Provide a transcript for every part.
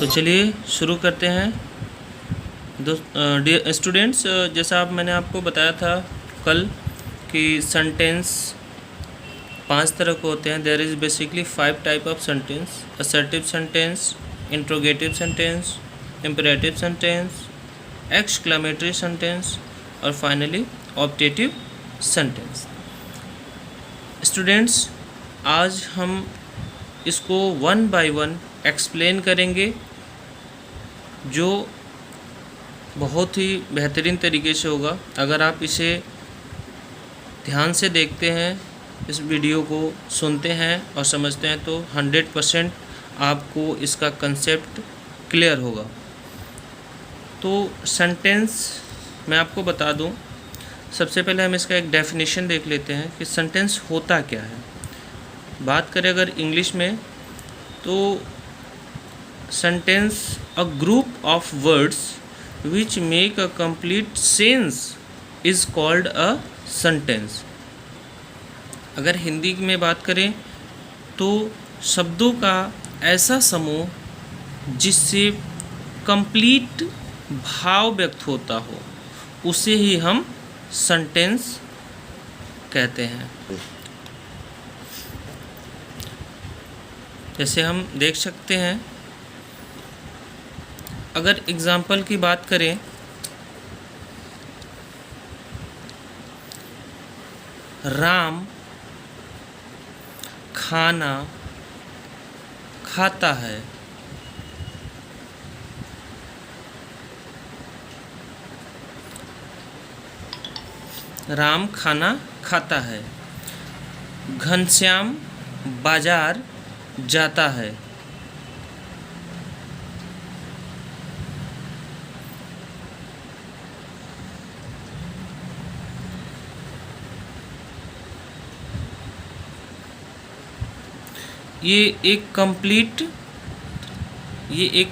तो चलिए शुरू करते हैं। डियर स्टूडेंट्स, जैसा मैंने आपको बताया था कल कि सेंटेंस 5 तरह के होते हैं। There is basically 5 type of sentence: assertive sentence, interrogative sentence, imperative sentence, exclamatory sentence और फाइनली ऑप्टेटिव सेंटेंस। स्टूडेंट्स, आज हम इसको 1 बाय 1 एक्सप्लेन करेंगे, जो बहुत ही बेहतरीन तरीके से होगा। अगर आप इसे ध्यान से देखते हैं, इस वीडियो को सुनते हैं और समझते हैं, तो 100% आपको इसका कंसेप्ट क्लियर होगा। तो सेंटेंस मैं आपको बता दूं, सबसे पहले हम इसका एक डेफिनेशन देख लेते हैं कि सेंटेंस होता क्या है। बात करें अगर इंग्लिश में, तो sentence a group of words which make a complete sense is called a sentence. अगर हिंदी में बात करें तो शब्दों का ऐसा समूह जिससे कंप्लीट भाव व्यक्त होता हो, उसे ही हम सेंटेंस कहते हैं। जैसे हम देख सकते हैं, अगर एग्जाम्पल की बात करें, राम खाना खाता है। राम खाना खाता है। घनश्याम बाजार जाता है। ये एक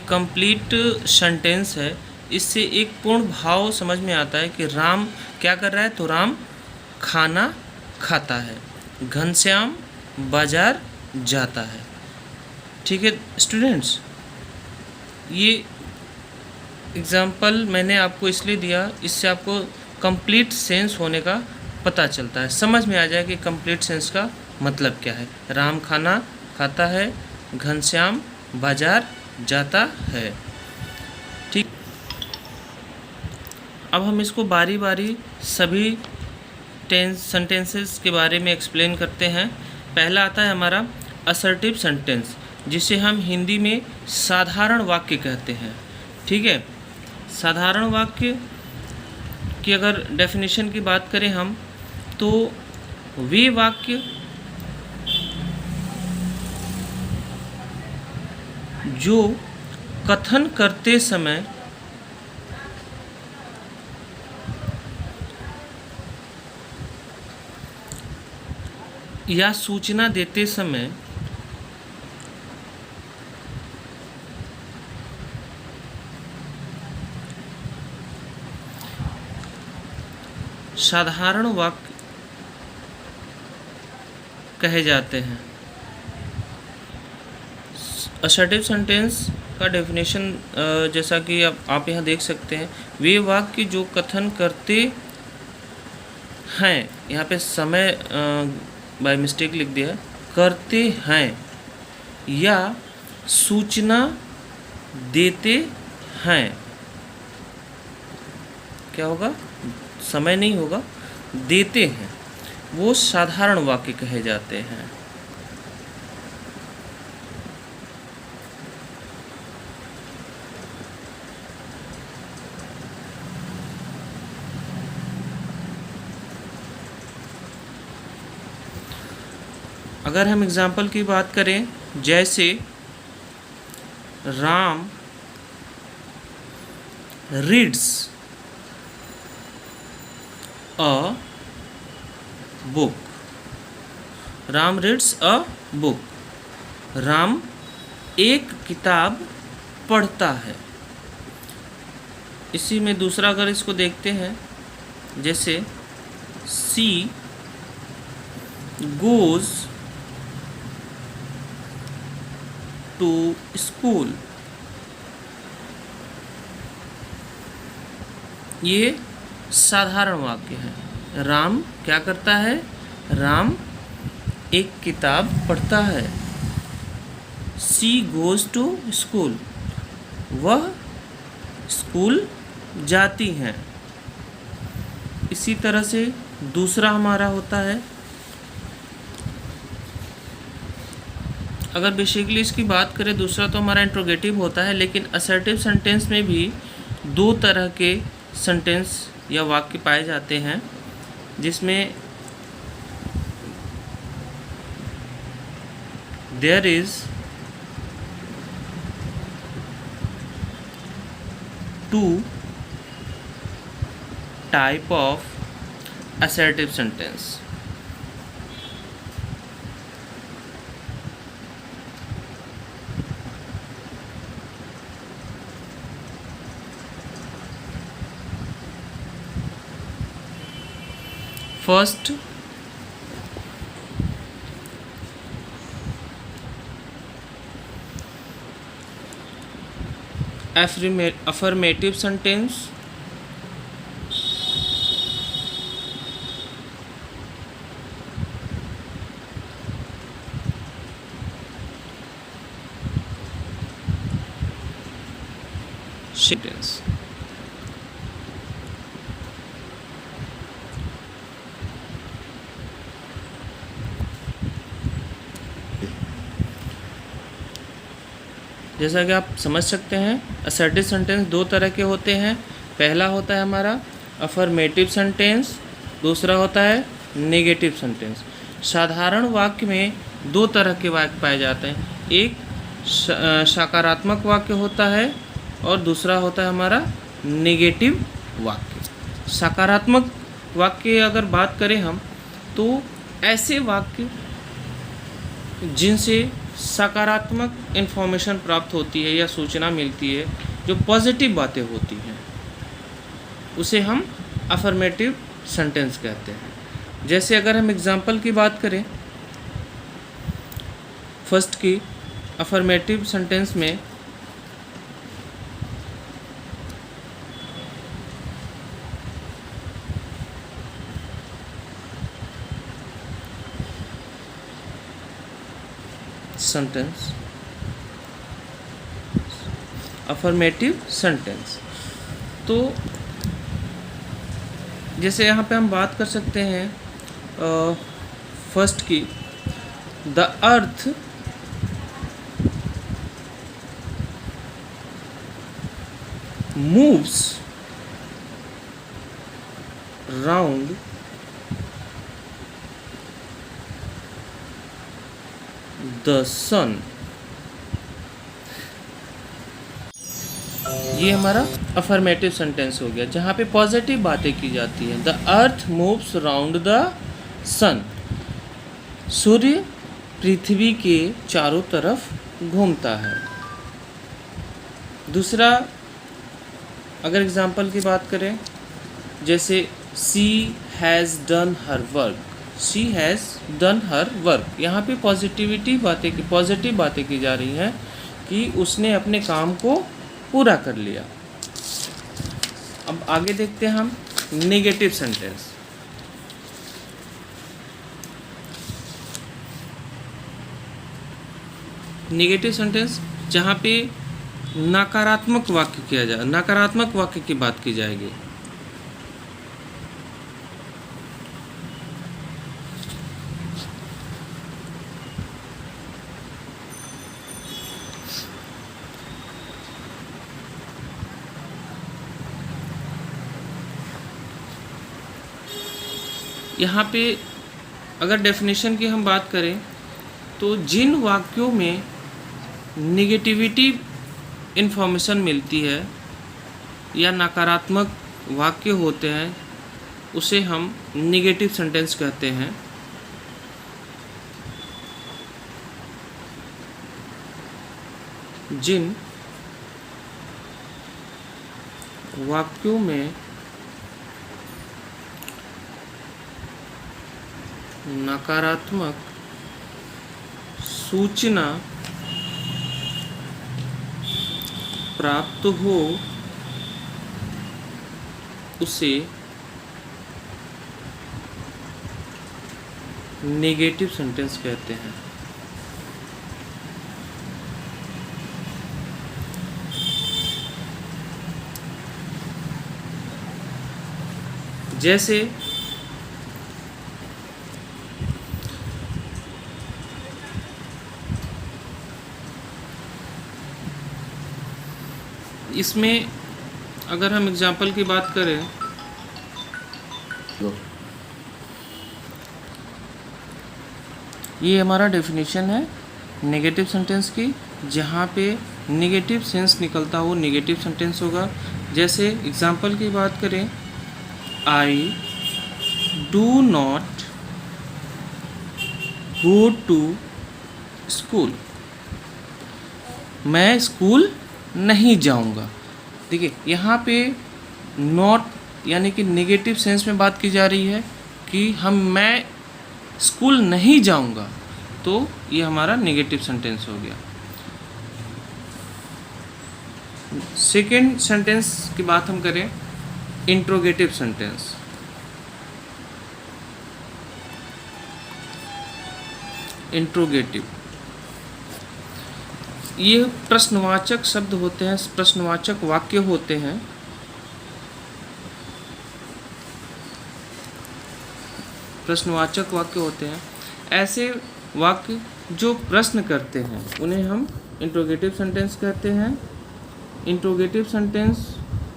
कंप्लीट सेंटेंस है। इससे एक पूर्ण भाव समझ में आता है कि राम क्या कर रहा है, तो राम खाना खाता है। घनश्याम बाजार जाता है। ठीक है स्टूडेंट्स, ये एग्जाम्पल मैंने आपको इसलिए दिया, इससे आपको कंप्लीट सेंस होने का पता चलता है, समझ में आ जाए कि कंप्लीट सेंस का मतलब क्या है। राम खाना खाता है, घनश्याम बाजार जाता है। ठीक, अब हम इसको बारी बारी सभी सेंटेंसेस के बारे में एक्सप्लेन करते हैं। पहला आता है हमारा असर्टिव सेंटेंस, जिसे हम हिंदी में साधारण वाक्य कहते हैं। ठीक है, साधारण वाक्य की अगर डेफिनेशन की बात करें हम, तो वे वाक्य जो कथन करते समय या सूचना देते समय साधारण वाक्य कहे जाते हैं। असर्टिव सेंटेंस का डेफिनेशन जैसा कि आप यहाँ देख सकते हैं, वे वाक्य जो कथन करते हैं, यहाँ पे समय बाय मिस्टेक लिख दिया, करते हैं या सूचना देते हैं। क्या होगा, समय नहीं होगा, देते हैं, वो साधारण वाक्य कहे जाते हैं। अगर हम एग्जाम्पल की बात करें, जैसे Ram reads a book. Ram reads a book, Ram एक किताब पढ़ता है। इसी में दूसरा अगर इसको देखते हैं, जैसे सी goes to school। ये साधारण वाक्य है। राम क्या करता है? राम एक किताब पढ़ता है। शी गोज़ टू स्कूल, वह स्कूल जाती हैं। इसी तरह से दूसरा हमारा होता है, अगर बेसिकली इसकी बात करें, दूसरा तो हमारा इंट्रोगेटिव होता है, लेकिन असर्टिव सेंटेंस में भी दो तरह के सेंटेंस या वाक्य पाए जाते हैं, जिसमें there is two type of assertive sentence. First, affirmative sentence, sentence। जैसा कि आप समझ सकते हैं, असर्टिव सेंटेंस दो तरह के होते हैं। पहला होता है हमारा अफर्मेटिव सेंटेंस, दूसरा होता है नेगेटिव सेंटेंस। साधारण वाक्य में दो तरह के वाक्य पाए जाते हैं, एक सकारात्मक वाक्य होता है और दूसरा होता है हमारा नेगेटिव वाक्य। सकारात्मक वाक्य अगर बात करें हम, तो ऐसे वाक्य जिनसे सकारात्मक इन्फॉर्मेशन प्राप्त होती है या सूचना मिलती है, जो पॉजिटिव बातें होती हैं, उसे हम अफर्मेटिव सेंटेंस कहते हैं। जैसे अगर हम एग्जांपल की बात करें, फर्स्ट की अफर्मेटिव सेंटेंस में सेंटेंस, अफर्मेटिव सेंटेंस, तो जैसे यहाँ पे हम बात कर सकते हैं फर्स्ट की, the earth moves round the sun. ये हमारा अफर्मेटिव सेंटेंस हो गया, जहाँ पे पॉजिटिव बातें की जाती हैं। The earth moves round the sun, सूर्य पृथ्वी के चारों तरफ घूमता है। दूसरा अगर एग्जाम्पल की बात करें, जैसे she has done her work, she has done her work, यहाँ पे पॉजिटिव बातें की जा रही हैं कि उसने अपने काम को पूरा कर लिया। अब आगे देखते हैं हम नेगेटिव सेंटेंस। नेगेटिव सेंटेंस जहाँ पे नकारात्मक वाक्य की बात की जाएगी। यहाँ पे अगर डेफिनेशन की हम बात करें, तो जिन वाक्यों में निगेटिविटी इन्फॉर्मेशन मिलती है या नकारात्मक वाक्य होते हैं, उसे हम नेगेटिव सेंटेंस कहते हैं। जिन वाक्यों में नकारात्मक सूचना प्राप्त हो उसे नेगेटिव सेंटेंस कहते हैं। जैसे इसमें अगर हम एग्जाम्पल की बात करें, ये हमारा डेफिनेशन है नेगेटिव सेंटेंस की। जहाँ पे नेगेटिव सेंस निकलता हो नेगेटिव सेंटेंस होगा। जैसे एग्जाम्पल की बात करें, I do not go to school, मैं स्कूल नहीं जाऊंगा। देखिए यहाँ पे नॉट यानी कि नेगेटिव सेंस में बात की जा रही है कि मैं स्कूल नहीं जाऊंगा, तो ये हमारा नेगेटिव सेंटेंस हो गया। सेकेंड सेंटेंस की बात हम करें, इंट्रोगेटिव सेंटेंस। इंट्रोगेटिव ये प्रश्नवाचक शब्द होते हैं, प्रश्नवाचक वाक्य होते हैं। प्रश्नवाचक वाक्य होते हैं ऐसे वाक्य जो प्रश्न करते हैं, उन्हें हम इंट्रोगेटिव सेंटेंस कहते हैं। इंट्रोगेटिव सेंटेंस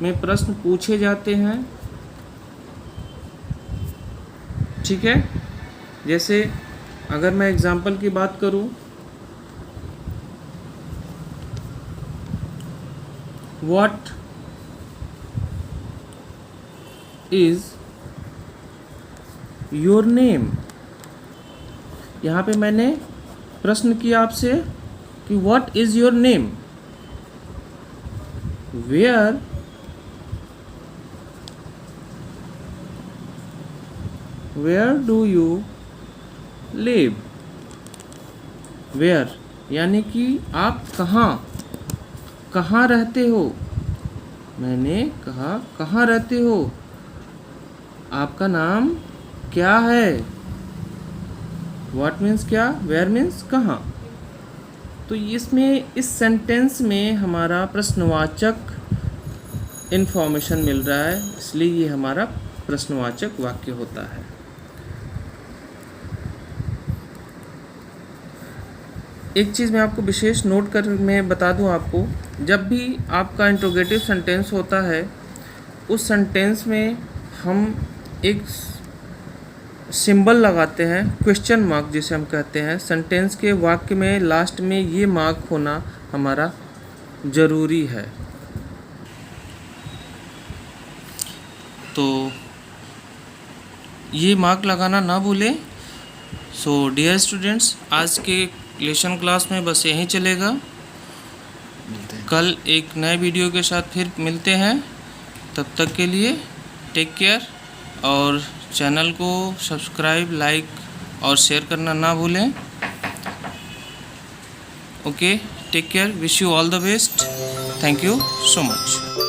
में प्रश्न पूछे जाते हैं, ठीक है। जैसे अगर मैं एग्जाम्पल की बात करूं, व्हाट इज योर नेम, यहाँ पे मैंने प्रश्न किया आपसे कि what is your name, where do you live, where यानी कि आप कहाँ रहते हो। मैंने कहा कहाँ रहते हो, आपका नाम क्या है। व्हाट मीन्स क्या, वेयर मीन्स कहाँ। तो इसमें इस सेंटेंस में हमारा प्रश्नवाचक इन्फॉर्मेशन मिल रहा है, इसलिए ये हमारा प्रश्नवाचक वाक्य होता है। एक चीज़ मैं आपको विशेष नोट कर मैं बता दूं आपको, जब भी आपका इंट्रोगेटिव सेंटेंस होता है, उस सेंटेंस में हम एक सिंबल लगाते हैं, क्वेश्चन मार्क जिसे हम कहते हैं। सेंटेंस के वाक्य में लास्ट में ये मार्क होना हमारा ज़रूरी है। तो ये मार्क लगाना ना भूलें। सो डियर स्टूडेंट्स, आज के लेसन क्लास में बस यहीं चलेगा। कल एक नए वीडियो के साथ फिर मिलते हैं। तब तक के लिए टेक केयर, और चैनल को सब्सक्राइब, लाइक और शेयर करना ना भूलें। Okay, take care, wish you all the best, thank you so much.